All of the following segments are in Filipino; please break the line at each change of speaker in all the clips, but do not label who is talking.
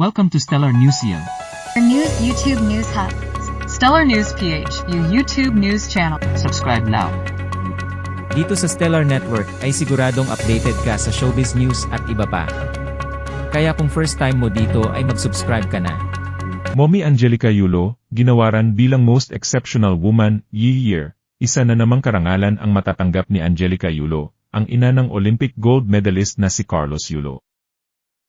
Welcome to Stellar Newsio.
Your news YouTube News Hub.
Stellar News PH, your YouTube news channel.
Subscribe now.
Dito sa Stellar Network ay siguradong updated ka sa showbiz news at iba pa. Kaya kung first time mo dito ay mag-subscribe ka na.
Mommy Angelica Yulo, ginawaran bilang Most Exceptional Woman, Year. Isa na namang karangalan ang matatanggap ni Angelica Yulo, ang ina ng Olympic gold medalist na si Carlos Yulo.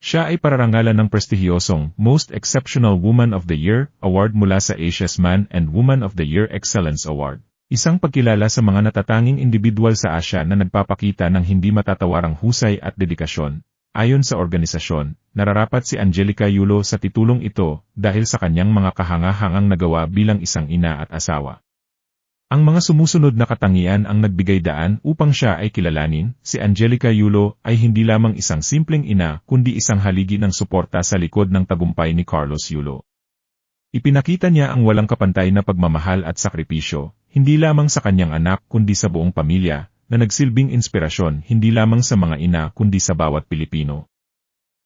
Siya ay pararangalan ng prestihiyosong Most Exceptional Woman of the Year award mula sa Asia's Man and Woman of the Year Excellence Award. Isang pagkilala sa mga natatanging individual sa Asia na nagpapakita ng hindi matatawarang husay at dedikasyon. Ayon sa organisasyon, nararapat si Angelica Yulo sa titulong ito dahil sa kanyang mga kahanga-hangang nagawa bilang isang ina at asawa. Ang mga sumusunod na katangian ang nagbigay daan upang siya ay kilalanin. Si Angelica Yulo ay hindi lamang isang simpleng ina kundi isang haligi ng suporta sa likod ng tagumpay ni Carlos Yulo. Ipinakita niya ang walang kapantay na pagmamahal at sakripisyo, hindi lamang sa kanyang anak kundi sa buong pamilya, na nagsilbing inspirasyon hindi lamang sa mga ina kundi sa bawat Pilipino.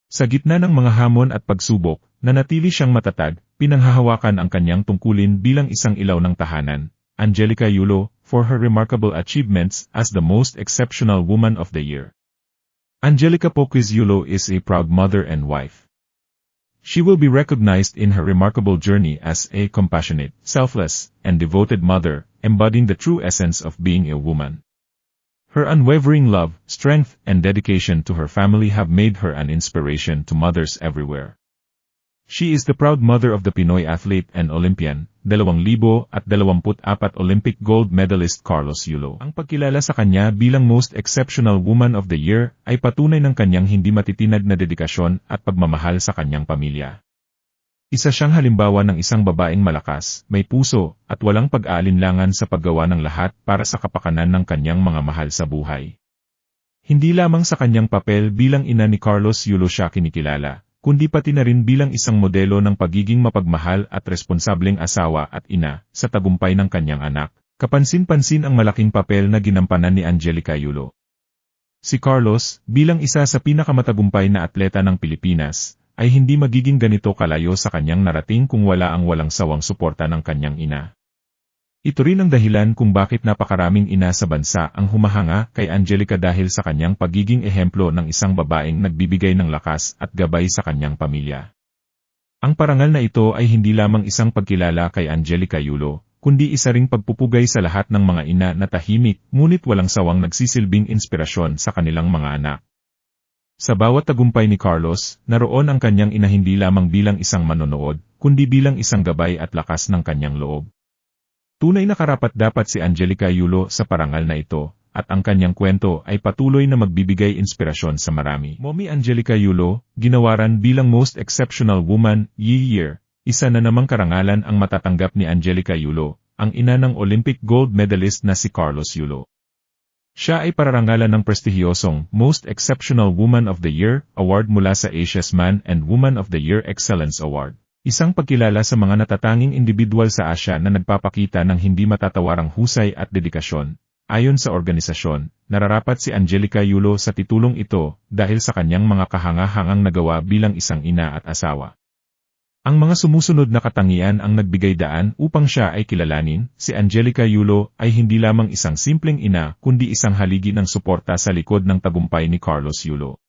Sa gitna ng mga hamon at pagsubok, nanatili siyang matatag, pinanghahawakan ang kanyang tungkulin bilang isang ilaw ng tahanan. Angelica Yulo, for her remarkable achievements as the Most Exceptional Woman of the Year. Angelica Poquiz Yulo is a proud mother and wife. She will be recognized in her remarkable journey as a compassionate, selfless, and devoted mother, embodying the true essence of being a woman. Her unwavering love, strength, and dedication to her family have made her an inspiration to mothers everywhere. She is the proud mother of the Pinoy athlete and Olympian, 2024 Olympic gold medalist Carlos Yulo. Ang pagkilala sa kanya bilang Most Exceptional Woman of the Year ay patunay ng kanyang hindi matitinag na dedikasyon at pagmamahal sa kanyang pamilya. Isa siyang halimbawa ng isang babaeng malakas, may puso, at walang pag-aalinlangan sa paggawa ng lahat para sa kapakanan ng kanyang mga mahal sa buhay. Hindi lamang sa kanyang papel bilang ina ni Carlos Yulo siya kinikilala, kundi pati na rin bilang isang modelo ng pagiging mapagmahal at responsableng asawa at ina sa tagumpay ng kanyang anak. Kapansin-pansin ang malaking papel na ginampanan ni Angelica Yulo. Si Carlos, bilang isa sa pinakamatagumpay na atleta ng Pilipinas, ay hindi magiging ganito kalayo sa kanyang narating kung wala ang walang sawang suporta ng kanyang ina. Ito rin ang dahilan kung bakit napakaraming ina sa bansa ang humahanga kay Angelica dahil sa kanyang pagiging ehemplo ng isang babaeng nagbibigay ng lakas at gabay sa kanyang pamilya. Ang parangal na ito ay hindi lamang isang pagkilala kay Angelica Yulo, kundi isa ring pagpupugay sa lahat ng mga ina na tahimik ngunit walang sawang nagsisilbing inspirasyon sa kanilang mga anak. Sa bawat tagumpay ni Carlos, naroon ang kanyang ina hindi lamang bilang isang manonood, kundi bilang isang gabay at lakas ng kanyang loob. Tunay na karapat-dapat si Angelica Yulo sa parangal na ito, at ang kanyang kwento ay patuloy na magbibigay inspirasyon sa marami. Mommy Angelica Yulo, ginawaran bilang Most Exceptional Woman, Year. Isa na namang karangalan ang matatanggap ni Angelica Yulo, ang ina ng Olympic gold medalist na si Carlos Yulo. Siya ay pararangalan ng prestihiyosong Most Exceptional Woman of the Year award mula sa Asia's Man and Woman of the Year Excellence Award. Isang pagkilala sa mga natatanging individual sa Asia na nagpapakita ng hindi matatawarang husay at dedikasyon. Ayon sa organisasyon, nararapat si Angelica Yulo sa titulong ito dahil sa kanyang mga kahanga-hangang nagawa bilang isang ina at asawa. Ang mga sumusunod na katangian ang nagbigay daan upang siya ay kilalanin. Si Angelica Yulo ay hindi lamang isang simpleng ina kundi isang haligi ng suporta sa likod ng tagumpay ni Carlos Yulo.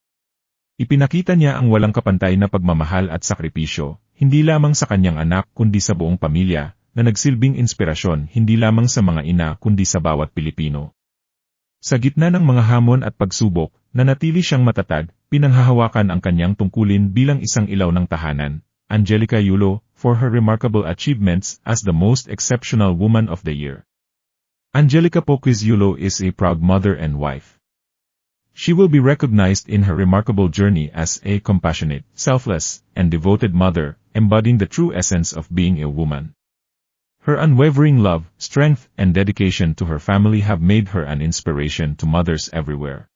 Ipinakita niya ang walang kapantay na pagmamahal at sakripisyo, hindi lamang sa kanyang anak kundi sa buong pamilya, na nagsilbing inspirasyon hindi lamang sa mga ina kundi sa bawat Pilipino. Sa gitna ng mga hamon at pagsubok, nanatili siyang matatag, pinanghahawakan ang kanyang tungkulin bilang isang ilaw ng tahanan. Angelica Yulo, for her remarkable achievements as the Most Exceptional Woman of the Year. Angelica Poquiz Yulo is a proud mother and wife. She will be recognized in her remarkable journey as a compassionate, selfless, and devoted mother, embodying the true essence of being a woman. Her unwavering love, strength, and dedication to her family have made her an inspiration to mothers everywhere.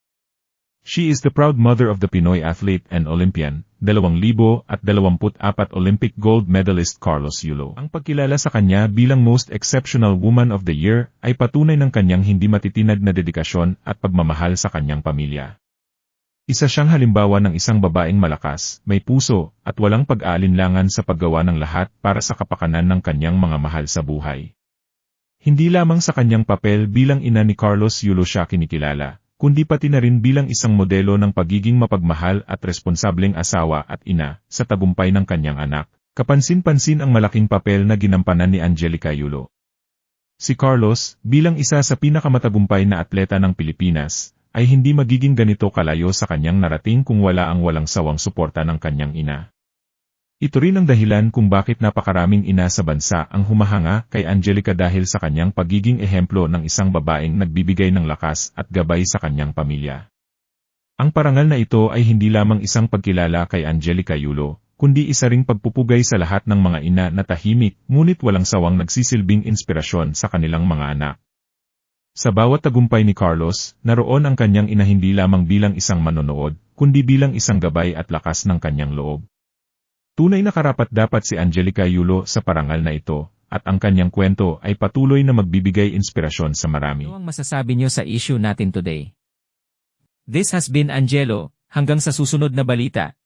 She is the proud mother of the Pinoy athlete and Olympian, 2024 Olympic gold medalist Carlos Yulo. Ang pagkilala sa kanya bilang Most Exceptional Woman of the Year ay patunay ng kanyang hindi matitinag na dedikasyon at pagmamahal sa kanyang pamilya. Isa siyang halimbawa ng isang babaeng malakas, may puso, at walang pag-aalinlangan sa paggawa ng lahat para sa kapakanan ng kanyang mga mahal sa buhay. Hindi lamang sa kanyang papel bilang ina ni Carlos Yulo siya kinikilala, kundi pati na rin bilang isang modelo ng pagiging mapagmahal at responsableng asawa at ina sa tagumpay ng kanyang anak. Kapansin-pansin ang malaking papel na ginampanan ni Angelica Yulo. Si Carlos, bilang isa sa pinakamatagumpay na atleta ng Pilipinas, ay hindi magiging ganito kalayo sa kanyang narating kung wala ang walang sawang suporta ng kanyang ina. Ito rin ang dahilan kung bakit napakaraming ina sa bansa ang humahanga kay Angelica dahil sa kanyang pagiging ehemplo ng isang babaeng nagbibigay ng lakas at gabay sa kanyang pamilya. Ang parangal na ito ay hindi lamang isang pagkilala kay Angelica Yulo, kundi isa ring pagpupugay sa lahat ng mga ina na tahimik ngunit walang sawang nagsisilbing inspirasyon sa kanilang mga anak. Sa bawat tagumpay ni Carlos, naroon ang kanyang ina hindi lamang bilang isang manonood, kundi bilang isang gabay at lakas ng kanyang loob. Tunay na karapat-dapat si Angelica Yulo sa parangal na ito, at ang kanyang kwento ay patuloy na magbibigay inspirasyon sa marami.
Ano ang masasabi niyo sa issue natin today? This has been Angelo, hanggang sa susunod na balita.